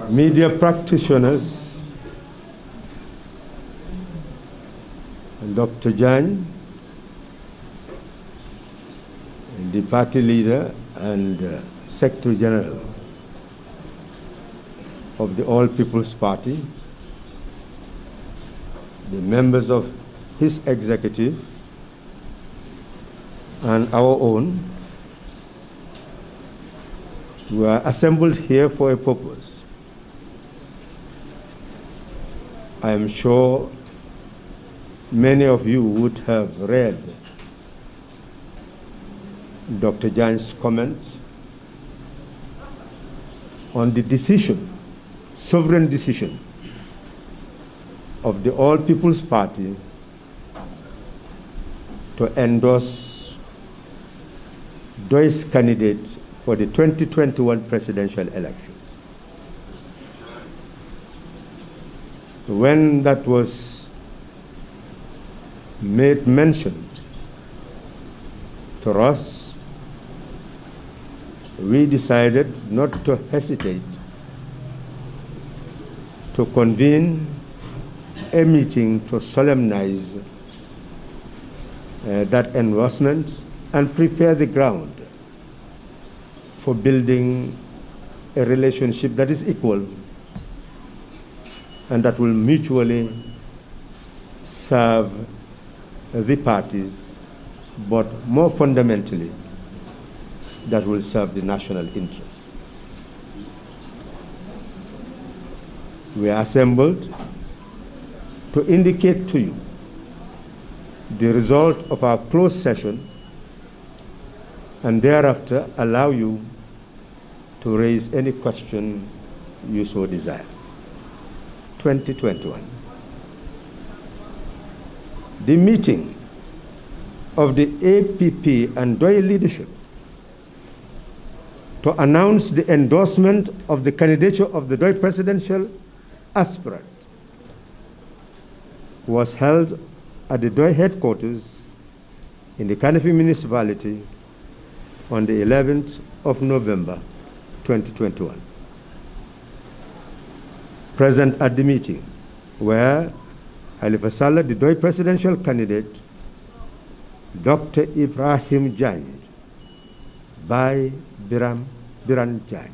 media practitioners, Dr. Jan, the party leader and Secretary General of the All People's Party, the members of his executive, and our own, we are assembled here for a purpose. I am sure many of you would have read Dr. Jan's comments on the decision, sovereign decision, of the All People's Party to endorse Doy's candidate for the 2021 presidential elections. When that was made mention to us, we decided not to hesitate to convene a meeting to solemnize that endorsement and prepare the ground for building a relationship that is equal and that will mutually serve the parties, but more fundamentally, that will serve the national interest. We are assembled to indicate to you the result of our closed session and thereafter allow you to raise any question you so desire. 2021. The meeting of the APP and Doy leadership to announce the endorsement of the candidature of the Doy presidential aspirant was held at the Doy headquarters in the Kanifi municipality on the 11th of November, 2021. Present at the meeting were Halifa Sallah, the Doy presidential candidate, Dr. Ibrahim Janj, by Biran Janj,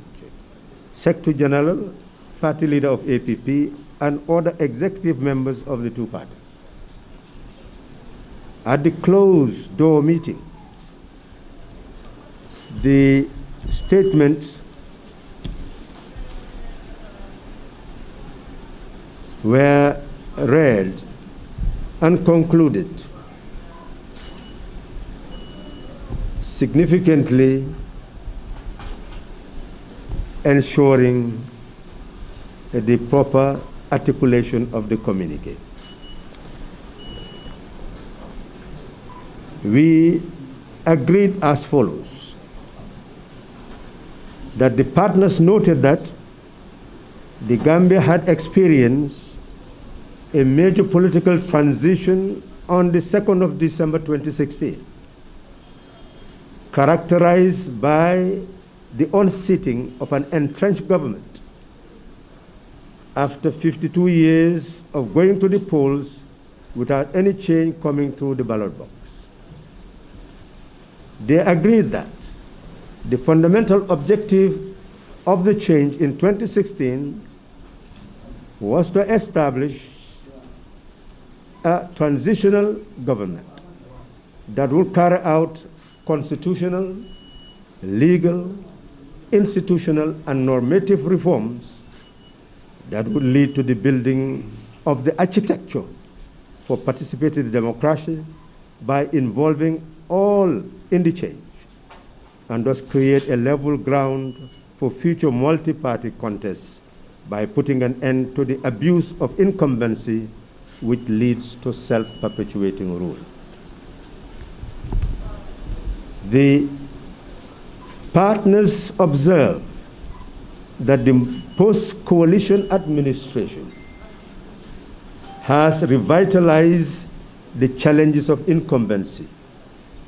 Secretary General, Party Leader of APP, and other executive members of the two parties. At the closed door meeting, the statements were read and concluded, significantly ensuring the proper articulation of the communique. We agreed as follows: that the partners noted that the Gambia had experienced a major political transition on the 2nd of December 2016, characterized by the unseating of an entrenched government after 52 years of going to the polls without any change coming through the ballot box. They agreed that the fundamental objective of the change in 2016 was to establish a transitional government that will carry out constitutional, legal, institutional, and normative reforms that would lead to the building of the architecture for participatory democracy by involving all in the change, and thus create a level ground for future multi-party contests by putting an end to the abuse of incumbency which leads to self-perpetuating rule. The partners observe that the post-coalition administration has revitalized the challenges of incumbency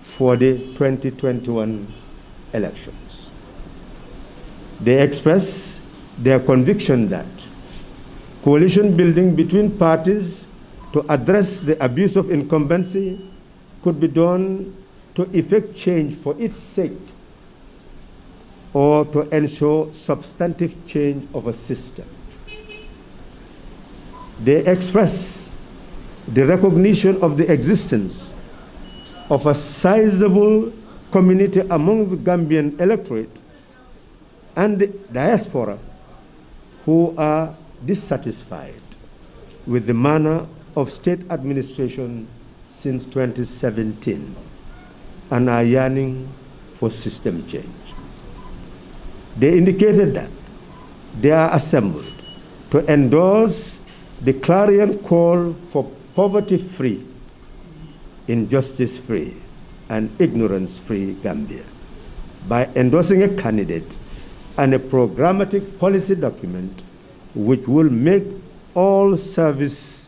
for the 2021 elections. They express their conviction that coalition building between parties to address the abuse of incumbency could be done to effect change for its sake or to ensure substantive change of a system. They express the recognition of the existence of a sizable community among the Gambian electorate and the diaspora who are dissatisfied with the manner of state administration since 2017 and are yearning for system change. They indicated that they are assembled to endorse the clarion call for poverty-free, injustice-free, and ignorance-free Gambia by endorsing a candidate and a programmatic policy document which will make all service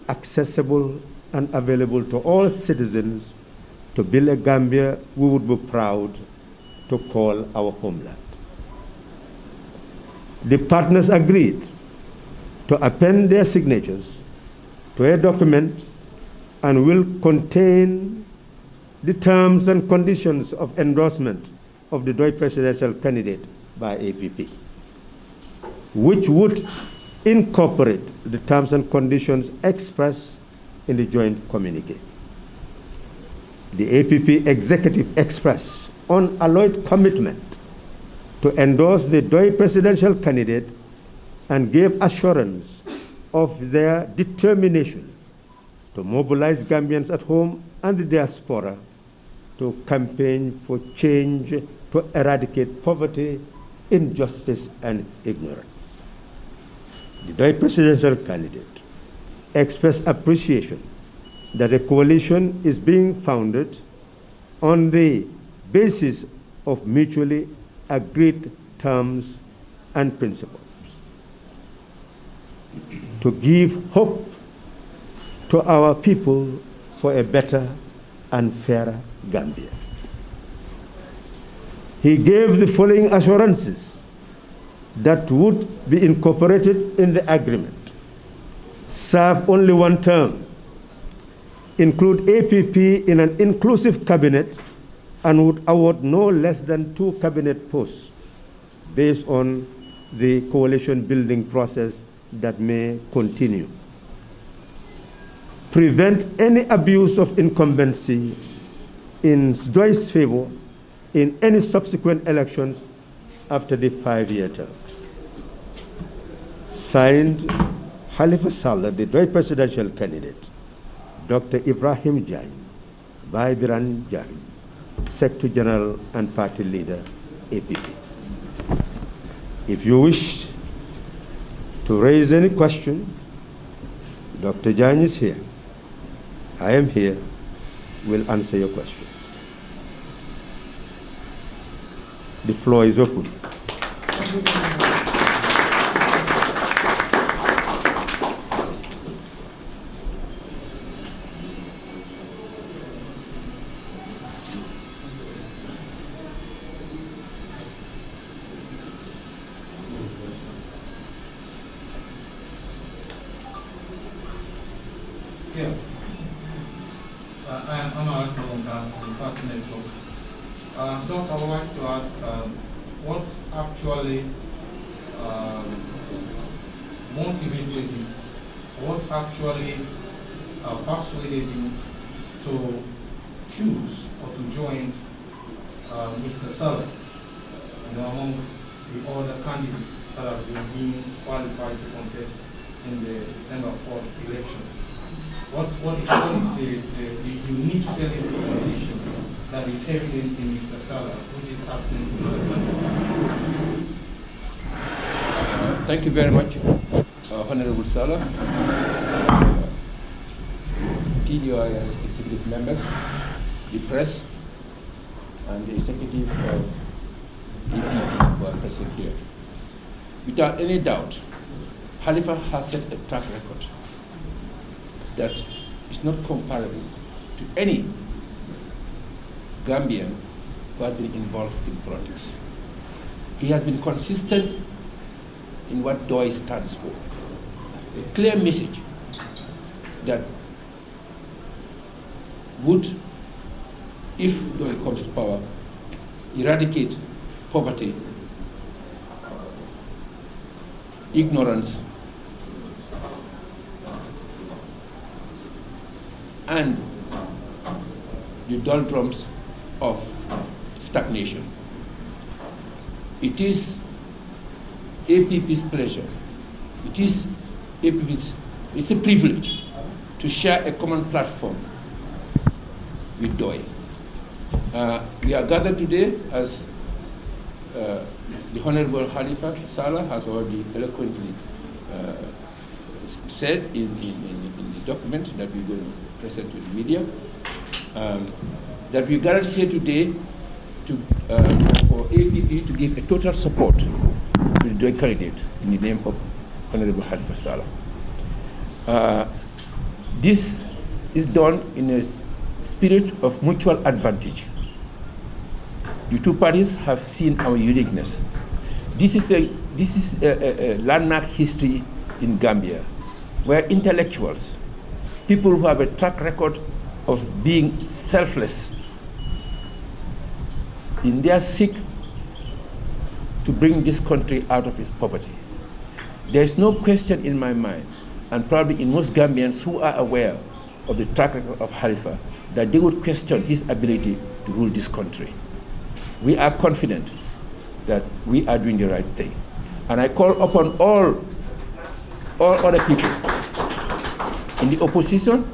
accessible and available to all citizens to build a Gambia we would be proud to call our homeland. The partners agreed to append their signatures to a document and will contain the terms and conditions of endorsement of the Doi presidential candidate by APP, which would incorporate the terms and conditions expressed in the joint communique. The APP executive expressed unalloyed commitment to endorse the Doi presidential candidate and gave assurance of their determination to mobilize Gambians at home and the diaspora to campaign for change to eradicate poverty, injustice, and ignorance. The Doi presidential candidate expressed appreciation that a coalition is being founded on the basis of mutually agreed terms and principles to give hope to our people for a better and fairer Gambia. He gave the following assurances that would be incorporated in the agreement: serve only one term, include APP in an inclusive cabinet, and would award no less than 2 cabinet posts based on the coalition building process that may continue. Prevent any abuse of incumbency in Doi's favor in any subsequent elections after the 5-year term. Signed, Halifa Saleh, the Doi presidential candidate, Dr. Ibrahim Jain, Bai Biran Jain, Secretary General and Party Leader, APP. If you wish to raise any question, Dr. Jain is here. I am here. We'll answer your questions. The floor is open. Yeah. I'm from the Party Network. Doc, I would like to ask what actually motivated you, what actually persuaded you to choose or to join Mr. Saleh, among the other candidates that have been deemed qualified to contest in the December 4th election? What is the unique selling proposition that is evident in Mr. Saleh, which is absent in other candidates? Thank you very much, Honorable Saleh, TDOIS executive members, the press, and the executive of EPP who are present here. Without any doubt, Halifa has set a track record that is not comparable to any Gambian who has been involved in politics. He has been consistent in what DOI stands for. A clear message that would, if DOI comes to power, eradicate poverty, ignorance, and the doldrums of stagnation. It is APP's pleasure. It's a privilege to share a common platform with DOI. We are gathered today, as the Honorable Khalifa Saleh has already eloquently said in the document that we're going to present to the media, that we gathered here today for APP to give a total support to the DOI candidate in the name of Honorable Khalifa Saleh. This is done in a spirit of mutual advantage. The two parties have seen our uniqueness. This is a landmark history in Gambia, where intellectuals, people who have a track record of being selfless in their seek to bring this country out of its poverty. There is no question in my mind, and probably in most Gambians who are aware of the track record of Khalifa, that they would question his ability to rule this country. We are confident that we are doing the right thing. And I call upon all other people in the opposition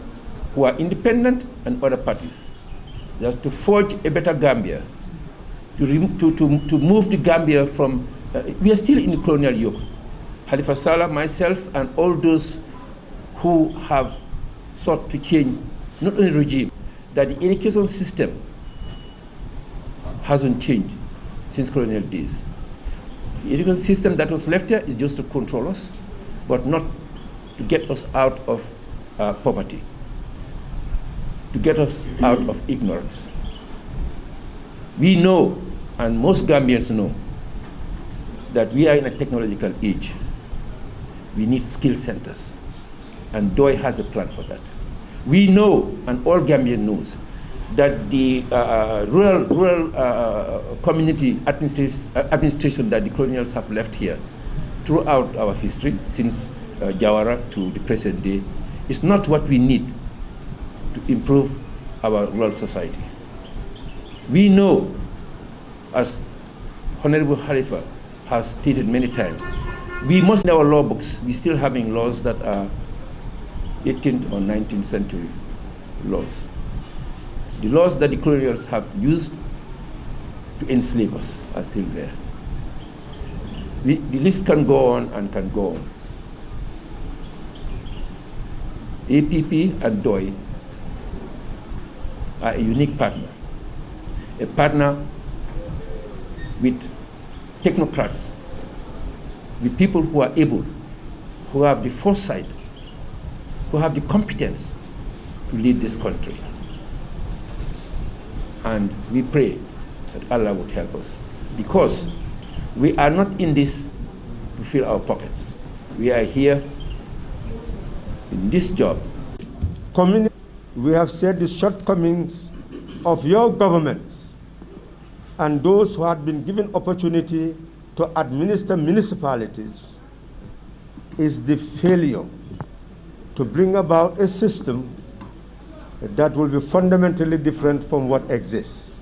who are independent and other parties just to forge a better Gambia, to move the Gambia from, we are still in the colonial yoke. Khalifa Saleh, myself, and all those who have sought to change not only regime, that the education system hasn't changed since colonial days. The education system that was left here is just to control us, but not to get us out of poverty, to get us out of ignorance. We know, and most Gambians know, that we are in a technological age. We need skill centers, and DOI has a plan for that. We know, and all Gambian knows, that the rural community administration that the colonials have left here throughout our history, since Jawara to the present day, is not what we need to improve our rural society. We know, as Honorable Khalifa has stated many times, we must, in our law books, we're still having laws that are 18th or 19th century laws. The laws that the colonials have used to enslave us are still there. The list can go on and can go on. APP and DOI are a unique partner, a partner with technocrats, with people who are able, who have the foresight, who have the competence to lead this country. And we pray that Allah would help us, because we are not in this to fill our pockets. We are here in this job. We have said the shortcomings of your governments and those who had been given opportunity to administer municipalities is the failure to bring about a system that will be fundamentally different from what exists.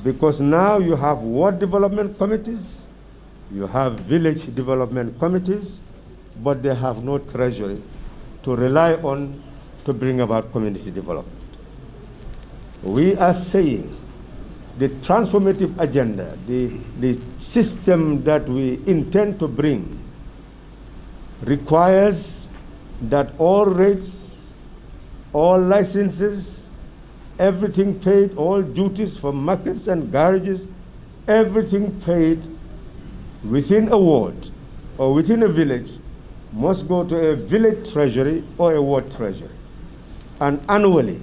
Because now you have ward development committees, you have village development committees, but they have no treasury to rely on to bring about community development. We are saying the transformative agenda, the system that we intend to bring, requires that all rates, all licenses, everything paid, all duties for markets and garages, everything paid within a ward or within a village must go to a village treasury or a ward treasury. And annually,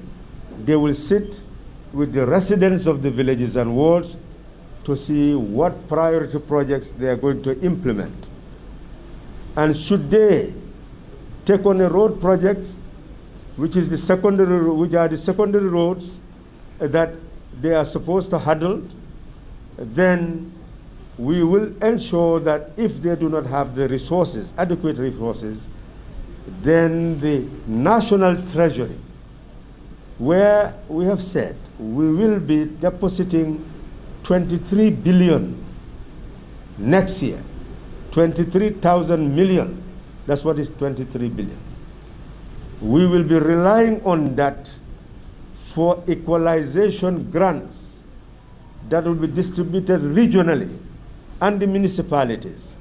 they will sit with the residents of the villages and wards to see what priority projects they are going to implement And should they take on a road project, which are the secondary roads that they are supposed to handle, then we will ensure that if they do not have the resources, adequate resources, then the National Treasury, where we have said we will be depositing 23 billion next year, 23,000 million, that's what is 23 billion. We will be relying on that for equalization grants that will be distributed regionally and the municipalities,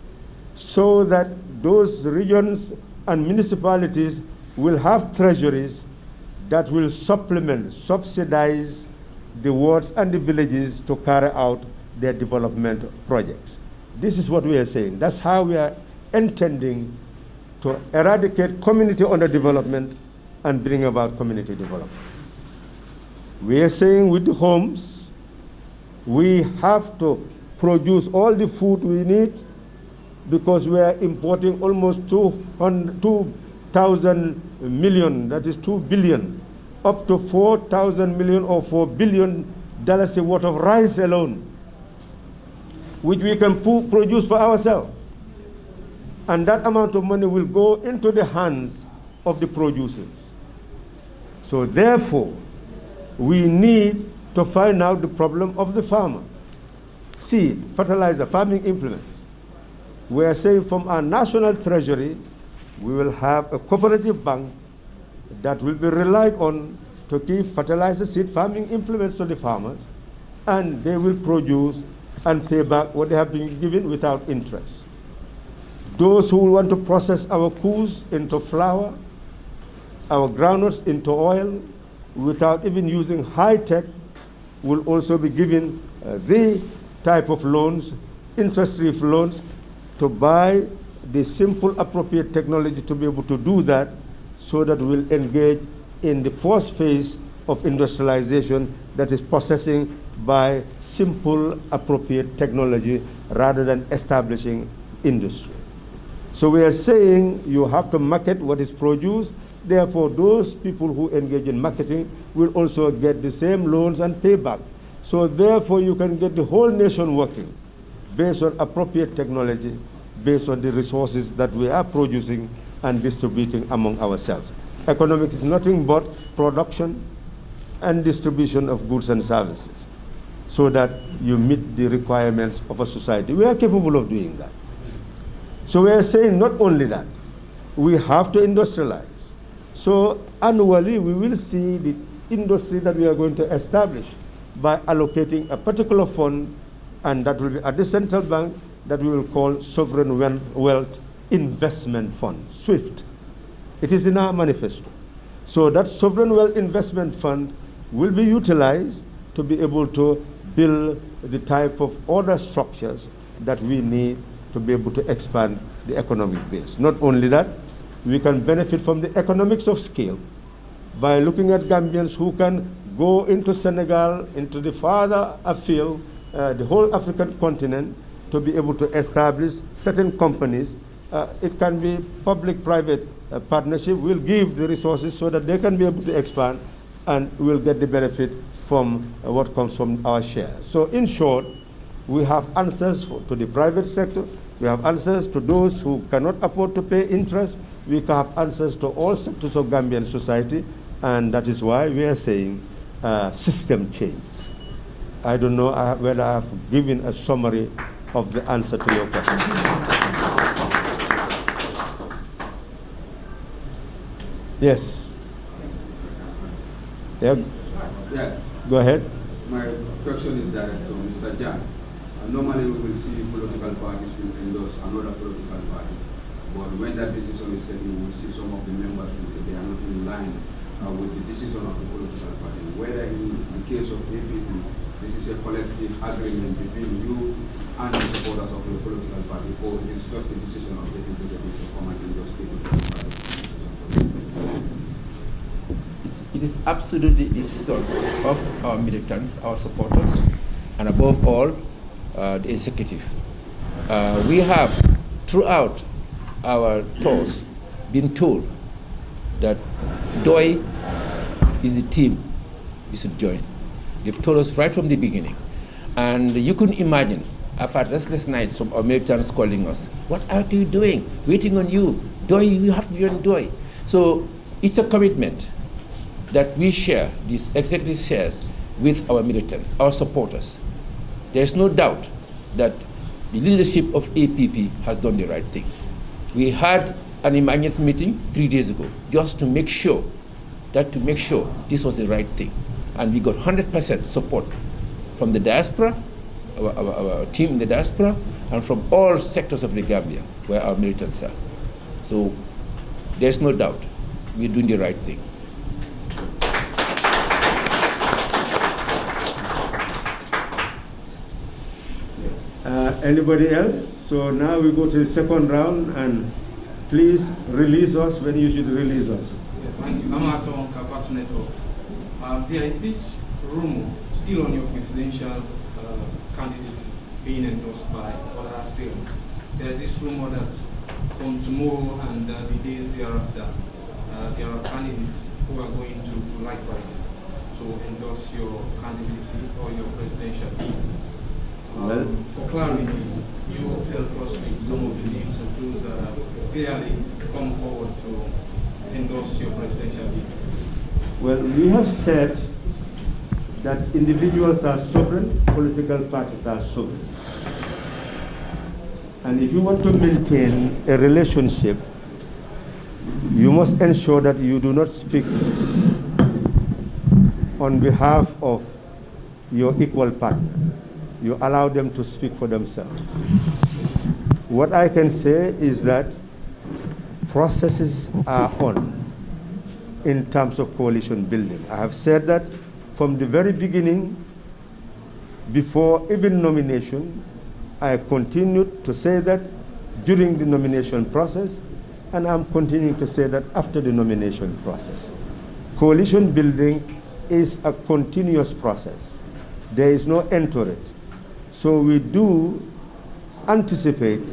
so that those regions and municipalities will have treasuries that will subsidize the wards and the villages to carry out their development projects. This is what we are saying. That's how we are intending to eradicate community underdevelopment and bring about community development. We are saying with the homes, we have to produce all the food we need, because we are importing almost 2,000 million, that is 2 billion, up to 4,000 million or $4 billion worth of rice alone, which we can produce for ourselves. And that amount of money will go into the hands of the producers. So therefore, we need to find out the problem of the farmer. Seed, fertilizer, farming implements. We are saying from our national treasury, we will have a cooperative bank that will be relied on to give fertilizer, seed, farming implements to the farmers, and they will produce and pay back what they have been given without interest. Those who want to process our coos into flour, our groundnuts into oil, without even using high-tech, will also be given the type of loans, interest-free loans, to buy the simple, appropriate technology to be able to do that, so that we'll engage in the first phase of industrialization, that is processing by simple, appropriate technology rather than establishing industry. So we are saying you have to market what is produced. Therefore, those people who engage in marketing will also get the same loans and payback. So therefore, you can get the whole nation working based on appropriate technology, based on the resources that we are producing and distributing among ourselves. Economics is nothing but production and distribution of goods and services, so that you meet the requirements of a society. We are capable of doing that. So we are saying not only that, we have to industrialize. So annually, we will see the industry that we are going to establish by allocating a particular fund, and that will be at the central bank, that we will call Sovereign Wealth Investment Fund, SWIFT. It is in our manifesto. So that Sovereign Wealth Investment Fund will be utilized to be able to build the type of other structures that we need to be able to expand the economic base. Not only that, we can benefit from the economics of scale by looking at Gambians who can go into Senegal, into the farther afield, the whole African continent, to be able to establish certain companies. It can be public-private partnership. We'll give the resources so that they can be able to expand, and we'll get the benefit from what comes from our share. So in short, we have answers to the private sector. We have answers to those who cannot afford to pay interest. We have answers to all sectors of Gambian society, and that is why we are saying system change. I don't know whether I have given a summary of the answer to your question. Yes. Yeah. Yeah. Go ahead. My question is direct to Mr. Jan. Normally we will see political parties will endorse another political party, but when that decision is taken, we will see some of the members will say they are not in line with the decision of the political party. Whether in the case of APP, this is a collective agreement between you and the supporters of your political party, or it is just a decision of the executive to come and endorse people. It is absolutely the decision of our militants, our supporters, and above all, the executive. We have, throughout our tours been told that DOI is the team we should join. They've told us right from the beginning. And you couldn't imagine, I've had restless nights from our militants calling us. What are you doing? Waiting on you. DOI, you have to join DOI. So it's a commitment that we share, this executive shares, with our militants, our supporters. There's no doubt that the leadership of APP has done the right thing. We had an emergency meeting 3 days ago just to make sure this was the right thing. And we got 100% support from the diaspora, our team in the diaspora, and from all sectors of the Gambia where our militants are. So there's no doubt we're doing the right thing. Anybody else? So now we go to the second round, and please release us when you should release us. Yeah, thank you. I'm Aton Kapatuneto. There is this rumor still on your presidential candidacy being endorsed by other aspirants. There's this rumor that from tomorrow and the days thereafter, there are candidates who are going to likewise to endorse your candidacy or your presidential bid. For clarity, you help us with some of the names of those that have clearly come forward to endorse your presidential bid. Well, we have said that individuals are sovereign, political parties are sovereign. And if you want to maintain a relationship, you must ensure that you do not speak on behalf of your equal partner. You allow them to speak for themselves. What I can say is that processes are on in terms of coalition building. I have said that from the very beginning, before even nomination, I continued to say that during the nomination process, and I'm continuing to say that after the nomination process. Coalition building is a continuous process. There is no end to it. So we do anticipate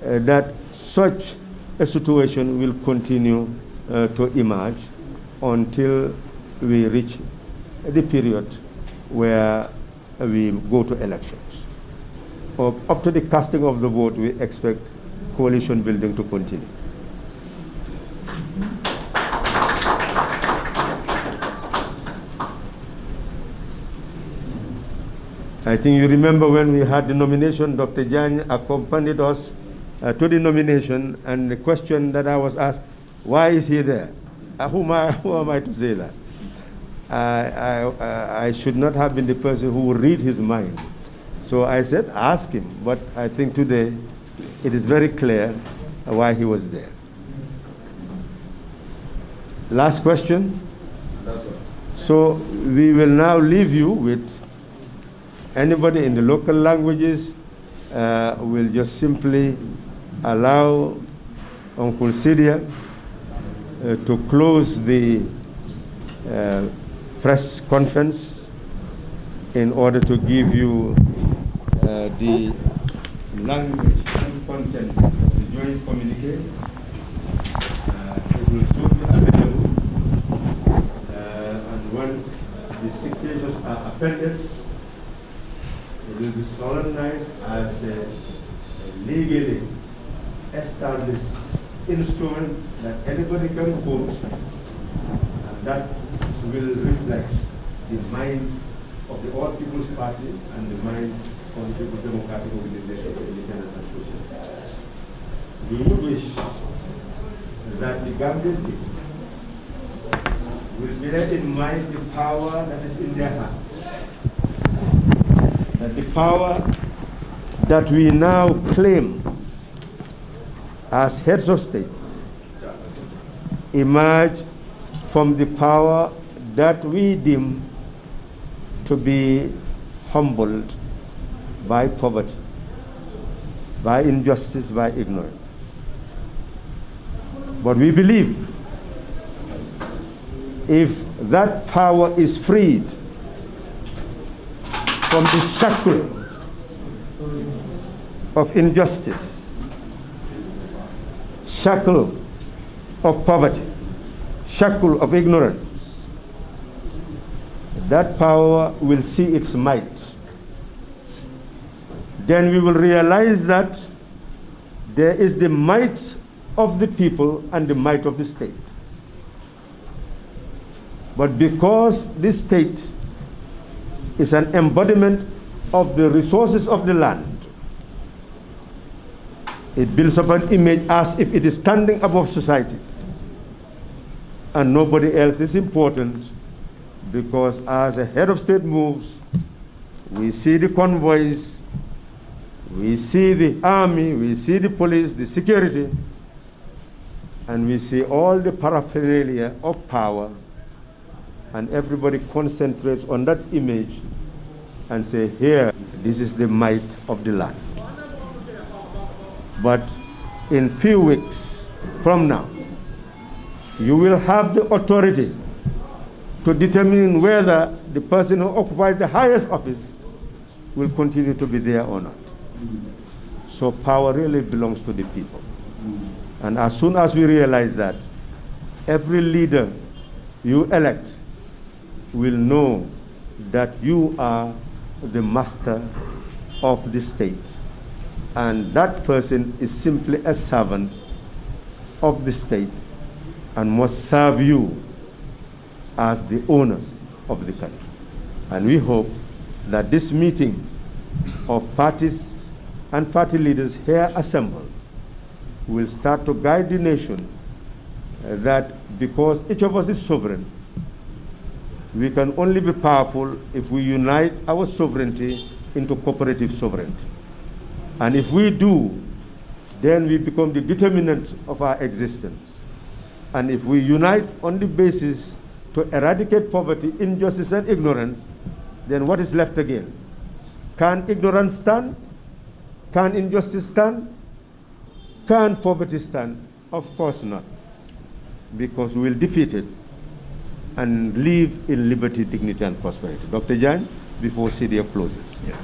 that such a situation will continue to emerge until we reach the period where we go to elections. Up to the casting of the vote, we expect coalition building to continue. I think you remember when we had the nomination, Dr. Jan accompanied us to the nomination, and the question that I was asked, why is he there? Who am I to say that? I should not have been the person who would read his mind. So I said, ask him. But I think today it is very clear why he was there. Last question. So we will now leave you with anybody in the local languages. Will just simply allow Uncle Sidia to close the press conference in order to give you the language and content of the joint communique. It will soon be available, and once the signatures are appended, it will be solemnized as a legally established instrument that anybody can quote, and that will reflect the mind of the All People's Party and the mind of the People's Democratic Organization for Independence and Social. We would wish that the Gambian people will bear in mind the power that is in their hands. That the power that we now claim as heads of states emerge from the power that we deem to be humbled by poverty, by injustice, by ignorance. But we believe if that power is freed from the shackle of injustice, shackle of poverty, shackle of ignorance, that power will see its might. Then we will realize that there is the might of the people and the might of the state. But because this state is an embodiment of the resources of the land, it builds up an image as if it is standing above society. And nobody else is important, because as a head of state moves, we see the convoys, we see the army, we see the police, the security, and we see all the paraphernalia of power, and everybody concentrates on that image and say, here, this is the might of the land. But in few weeks from now, you will have the authority to determine whether the person who occupies the highest office will continue to be there or not. So power really belongs to the people. And as soon as we realize that, every leader you elect will know that you are the master of the state. And that person is simply a servant of the state and must serve you as the owner of the country. And we hope that this meeting of parties and party leaders here assembled will start to guide the nation, that because each of us is sovereign, we can only be powerful if we unite our sovereignty into cooperative sovereignty. And if we do, then we become the determinant of our existence. And if we unite on the basis to eradicate poverty, injustice, and ignorance, then what is left again? Can ignorance stand? Can injustice stand? Can poverty stand? Of course not, because we will defeat it and live in liberty, dignity, and prosperity. Dr. Jan, before CDF closes. Yes.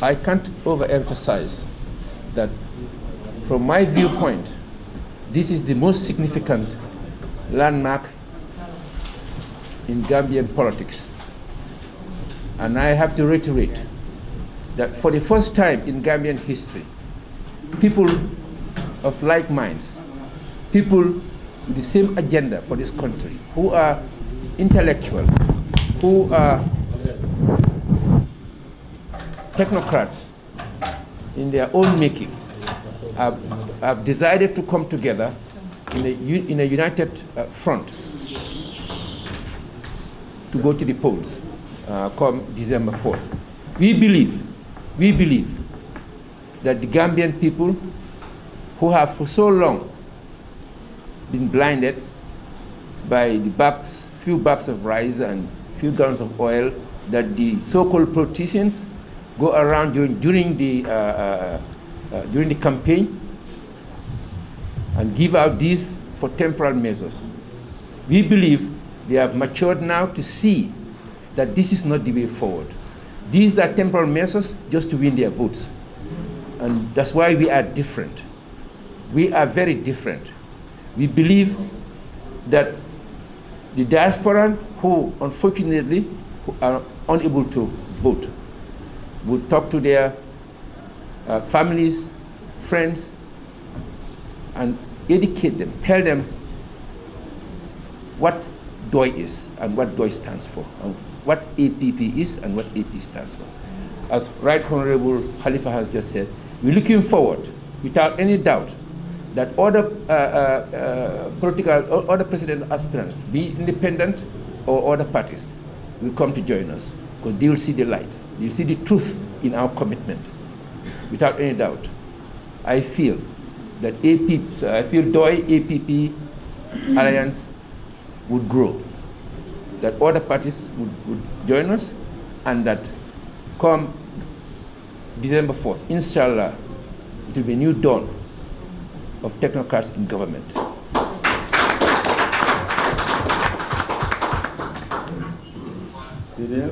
I can't overemphasize that from my viewpoint, this is the most significant landmark in Gambian politics. And I have to reiterate that for the first time in Gambian history, people of like minds, people with the same agenda for this country, who are intellectuals, who are technocrats in their own making, have decided to come together in a united front to go to the polls come December 4th. We believe that the Gambian people, who have for so long been blinded by the few bags of rice and few gallons of oil that the so-called politicians go around during the campaign and give out these for temporal measures. We believe they have matured now to see that this is not the way forward. These are temporal measures just to win their votes. And that's why we are different. We are very different. We believe that the diaspora, who unfortunately are unable to vote, would talk to their families, friends, and educate them, tell them what DOI is and what DOI stands for, and what APP is and what AP stands for. As Right Honorable Khalifa has just said, we're looking forward, without any doubt, that other presidential aspirants, be independent or other parties, will come to join us, because they will see the light. They'll see the truth in our commitment. Without any doubt, I feel that DOI APP alliance would grow, that other parties would join us, and that come December 4th, inshallah, it will be a new dawn of technocrats in government. See there?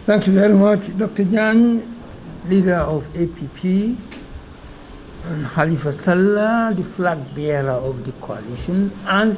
Thank you very much, Dr. Jan, leader of APP, and Khalifa Sallah, the flag bearer of the coalition, and